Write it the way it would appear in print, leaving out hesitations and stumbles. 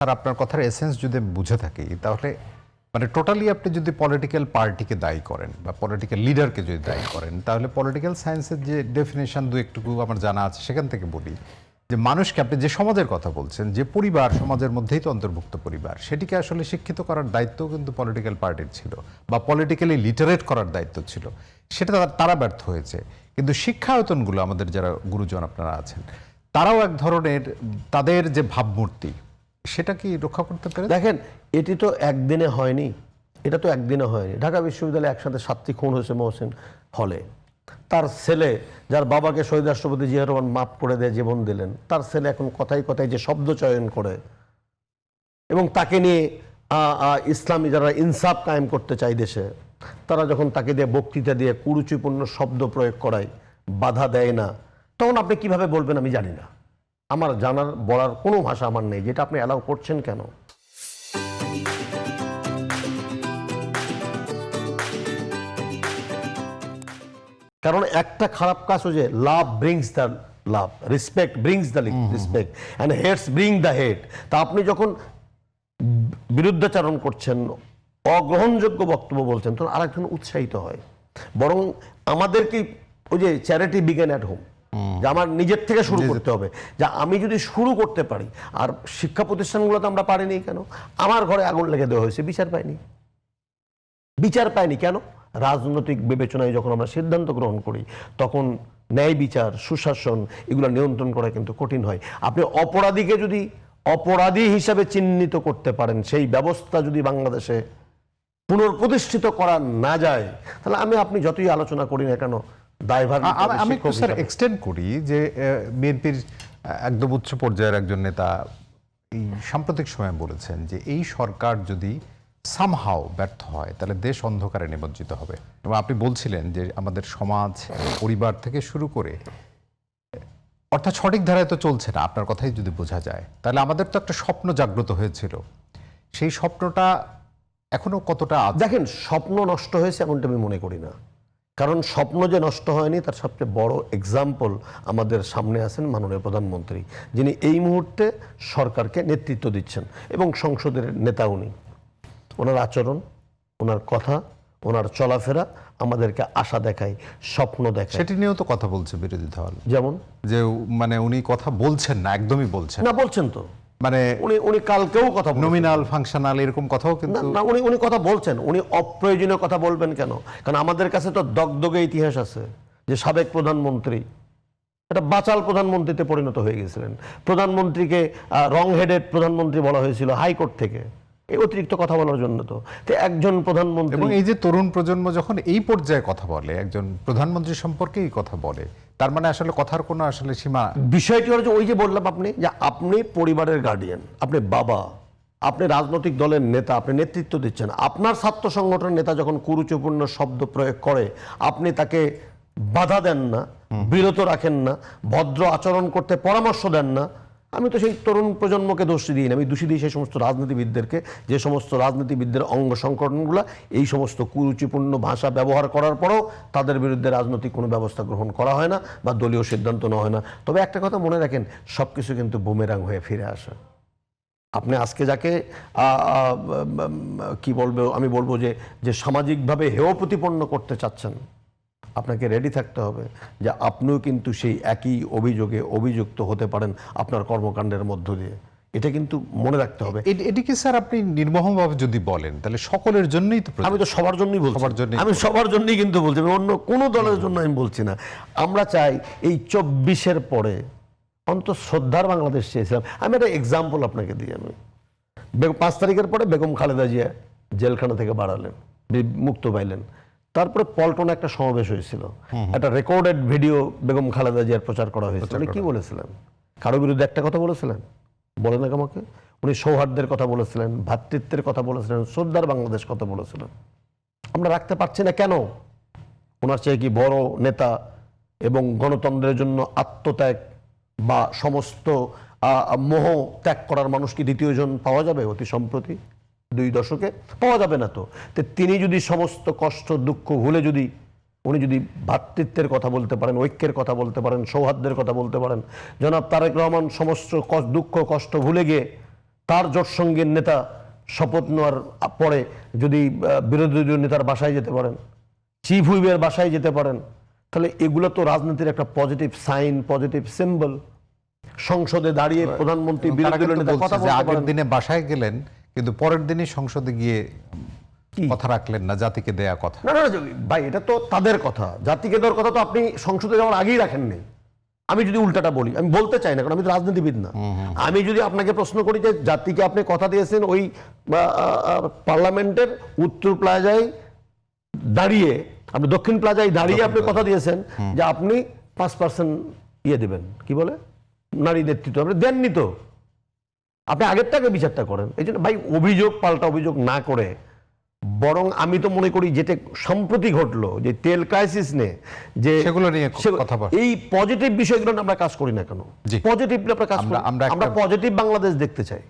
আর আপনার কথার এসেন্স যদি বুঝে থাকি তাহলে মানে টোটালি আপনি যদি পলিটিক্যাল পার্টিকে দায়ী করেন বা পলিটিক্যাল লিডারকে যদি দায়ী করেন তাহলে পলিটিক্যাল সায়েন্সের যে ডেফিনেশন দু একটুকু আমার জানা আছে সেখান থেকে বলি যে মানুষকে আপনি যে সমাজের কথা বলছেন যে পরিবার সমাজের মধ্যেই তো অন্তর্ভুক্ত পরিবার সেটিকে আসলে শিক্ষিত করার দায়িত্ব কিন্তু পলিটিক্যাল পার্টির ছিল বা পলিটিক্যালি লিটারেট করার দায়িত্ব ছিল, সেটা তারা ব্যর্থ হয়েছে। কিন্তু শিক্ষায়তনগুলো আমাদের যারা গুরুজন আপনারা আছেন তারাও এক ধরনের তাদের যে ভাবমূর্তি সেটা কি রক্ষা করতে পারে? দেখেন, এটি তো একদিনে হয়নি, এটা তো একদিনে হয়নি। ঢাকা বিশ্ববিদ্যালয়ে একসাথে 7টি খুন হয়েছে মহসিন হলে। তার ছেলে, যার বাবাকে শহীদ রাষ্ট্রপতি জিয়া রহমান মাফ করে দিয়ে জীবন দিলেন, তার ছেলে এখন কথায় কথায় যে শব্দ চয়ন করে এবং তাকে নিয়ে ইসলামী যারা ইনসাফ কায়েম করতে চায় দেশে, তারা যখন তাকে দিয়ে বক্তৃতা দিয়ে কুরুচিপূর্ণ শব্দ প্রয়োগ করায়, বাধা দেয় না, তখন আপনি কিভাবে বলবেন আমি জানি না। আমার জানার বলার কোনো ভাষা আমার নেই, যেটা আপনি অ্যালাউ করছেন কেন? কারণ একটা খারাপ কাজ হচ্ছে love brings the love, respect brings the respect and hates bring the hate. তা আপনি যখন বিরুদ্ধাচারণ করছেন, অগ্রহণযোগ্য বক্তব্য বলছেন, তখন আরেকজন উৎসাহিত হয়। বরং আমাদেরকে ওই যে চ্যারিটি বিগেন অ্যাট হোম, যে আমার নিজের থেকে শুরু করতে হবে। যা আমি যদি শুরু করতে পারি, আর শিক্ষা প্রতিষ্ঠানগুলোতে আমরা পারিনি কেন? আমার ঘরে আগুন লেগে দেওয়া হয়েছে, বিচার পাইনি। বিচার পাইনি কেন? রাজনৈতিক বিবেচনায় যখন আমরা সিদ্ধান্ত গ্রহণ করি, তখন ন্যায় বিচার, সুশাসন এগুলো নিয়ন্ত্রণ করা কিন্তু কঠিন হয়। আপনি অপরাধীকে যদি অপরাধী হিসাবে চিহ্নিত করতে পারেন, সেই ব্যবস্থা যদি বাংলাদেশে পুনঃপ্রতিষ্ঠিত করা না যায়, তাহলে আপনি যতই আলোচনা করি না কেন, দায়ভার আমি স্যার এক্সটেন্ড করি যে বিএনপির একদম উচ্চ পর্যায়ের একজন নেতা এই সাম্প্রতিক সময়ে বলেছেন যে এই সরকার যদি সামহাও ব্যর্থ হয় তাহলে দেশ অন্ধকারে নিমজ্জিত হবে। এবং আপনি বলছিলেন যে আমাদের সমাজ, পরিবার থেকে শুরু করে, অর্থাৎ সঠিক ধারায় তো চলছে না, আপনার কথাই যদি বোঝা যায়, তাহলে আমাদের তো একটা স্বপ্ন জাগ্রত হয়েছিল, সেই স্বপ্নটা এখনো কতটা আছে? দেখেন, স্বপ্ন নষ্ট হয়েছে এমনটা আমি মনে করি না। কারণ স্বপ্ন যে নষ্ট হয়নি তার সবচেয়ে বড় এক্সাম্পল আমাদের সামনে আছেন মাননীয় প্রধানমন্ত্রী, যিনি এই মুহূর্তে সরকারকে নেতৃত্ব দিচ্ছেন এবং সংসদের নেতা উনি। ওনার আচরণ, ওনার কথা, ওনার চলাফেরা আমাদেরকে আশা দেখায়, স্বপ্ন দেখায়। সেটি নিয়েও তো কথা বলছে বিরোধী দল, যেমন যে মানে উনি কথা বলছেন না, একদমই বলছেন না। বলছেন তো, মানে উনি কালকেও কথা বলছেন, নমিনাল ফাংশনাল এরকম কথাও কিন্তু না। উনি কথা বলছেন, উনি অপ্রয়োজনীয় কথা বলবেন কেন? কারণ আমাদের কাছে তো দগদগে ইতিহাস আছে যে সাবেক প্রধানমন্ত্রী এটা বাচাল প্রধানমন্ত্রীতে পরিণত হয়ে গেছিলেন। প্রধানমন্ত্রীকে রং হেডেড প্রধানমন্ত্রী বলা হয়েছিল হাইকোর্ট থেকে, এই অতিরিক্ত কথা বলার জন্য। তো একজন প্রধানমন্ত্রী, এবং এই যে তরুণ প্রজন্ম যখন এই পর্যায়ে কথা বলে, একজন প্রধানমন্ত্রী সম্পর্কে এই কথা বলে, তার মানে আসলে কথার কোনো আসলে সীমা। বিষয়টি হলো যে ওই যে বললাম আপনি, যে আপনি পরিবারের গার্ডিয়ান, আপনি বাবা, আপনি রাজনৈতিক দলের নেতা, আপনি নেতৃত্ব দিচ্ছেন। আপনার ছাত্র সংগঠনের নেতা যখন কুরুচিপূর্ণ শব্দ প্রয়োগ করে, আপনি তাকে বাধা দেন না, বিরত রাখেন না, ভদ্র আচরণ করতে পরামর্শ দেন না। আমি তো সেই তরুণ প্রজন্মকে দোষ দিই না, আমি দোষী দিই সেই সমস্ত রাজনীতিবিদদেরকে, যে সমস্ত রাজনীতিবিদদের অঙ্গ সংগঠনগুলো এই সমস্ত কুরুচিপূর্ণ ভাষা ব্যবহার করার পরও তাদের বিরুদ্ধে রাজনৈতিক কোনো ব্যবস্থা গ্রহণ করা হয় না বা দলীয় সিদ্ধান্ত নেওয়া হয় না। তবে একটা কথা মনে রাখেন, সব কিছু কিন্তু বুমেরাং হয়ে ফিরে আসে। আপনি আজকে যাকে কি বলবো, আমি বলবো যে সামাজিকভাবে হেয় প্রতিপন্ন করতে চাচ্ছেন, আপনাকে রেডি থাকতে হবে যে আপনিও কিন্তু সেই একই অভিযোগে অভিযুক্ত হতে পারেন আপনার কর্মকাণ্ডের মধ্য দিয়ে। এটা কিন্তু মনে রাখতে হবে। এটিকে স্যার আপনি নির্মোহভাবে যদি বলেন তাহলে সকলের জন্যই তো। আমি তো সবার জন্যই বলছি, আমি সবার জন্যই কিন্তু বলছি, আমি অন্য কোনো দলের জন্য আমি বলছি না। আমরা চাই এই 24-এর পরে অন্তত শ্রদ্ধার বাংলাদেশ চেয়েছিলাম। আমি একটা এক্সাম্পল আপনাকে দিই। আমি 5 তারিখের পরে বেগম খালেদা জিয়া জেলখানা থেকে বাড়ালেন, মুক্ত পাইলেন। তারপরে পল্টনে একটা সমাবেশ হয়েছিল, একটা রেকর্ডেড ভিডিও বেগম খালেদা জিয়ার প্রচার করা হয়েছিল। উনি কি বলেছিলেন? কারো বিরুদ্ধে একটা কথা বলেছিলেন? বলেন না আমাকে। উনি সৌহার্দ্যের কথা বলেছিলেন, ভ্রাতৃত্বের কথা বলেছিলেন, শ্রদ্ধার বাংলাদেশ কথা বলেছিলেন। আমরা রাখতে পারছি না কেন? ওনার চেয়ে কি বড় নেতা এবং গণতন্ত্রের জন্য আত্মত্যাগ বা সমস্ত মোহ ত্যাগ করার মানুষ কি দ্বিতীয় জন পাওয়া যাবে অতি সম্প্রতি 2 দশকে? পাওয়া যাবে না। তো তিনি যদি সমস্ত কষ্ট দুঃখ ভুলে যদি উনি যদি ভ্রাতৃত্বের কথা বলতে পারেন, ঐক্যের কথা বলতে পারেন, সৌহার্দ্যের কথা বলতে পারেন, জনাব তারেক রহমান সমস্ত দুঃখ কষ্ট ভুলে গিয়ে তার জোট সঙ্গীর নেতা শপথ নেওয়ার পরে যদি বিরোধী দলীয় নেতার বাসায় যেতে পারেন, চিফ হুইপের বাসায় যেতে পারেন, তাহলে এগুলো তো রাজনীতির একটা পজিটিভ সাইন, পজিটিভ সিম্বল। সংসদে দাঁড়িয়ে প্রধানমন্ত্রী তারা বিরোধী কিন্তু দলীয় নেতা বলছে কথা যে বলতে আগের পারেন। দিনে বাসায় গেলেন কিন্তু পরের দিনই সংসদে গিয়ে কথা রাখলেন না, জাতিকে দেয়া কথা। না না না, ভাই এটা তো তাদের কথা, জাতিকে দেওয়ার কথা তো আপনি সংসদে যাওয়ার আগেই রাখেননি। আমি যদি উল্টাটা বলি, আমি বলতে চাই না, কারণ আমি তো রাজনীতিবিদ না। আমি যদি আপনাকে প্রশ্ন করি যে জাতিকে আপনি কথা দিয়েছেন ওই পার্লামেন্টের উত্তর প্লাজায় দাঁড়িয়ে, আপনি দক্ষিণ প্লাজায় দাঁড়িয়ে আপনি কথা দিয়েছেন যে আপনি 5% ইয়ে দেবেন, কি বলে, নারী নেতৃত্ব, আপনি দেননি তো। আপনি আগেরটাকে বিচারটা করেন। এই জন্য ভাই অভিযোগ পাল্টা অভিযোগ না করে, বরং আমি তো মনে করি যেটা সম্প্রতি ঘটলো, যে তেল ক্রাইসিস নিয়ে, যে সেগুলো নিয়ে কথা বল। এই পজিটিভ বিষয়গুলো আমরা কাজ করি না কেন? জি। পজিটিভলি আমরা কাজ করি। আমরা আমরা পজিটিভ বাংলাদেশ দেখতে চাই।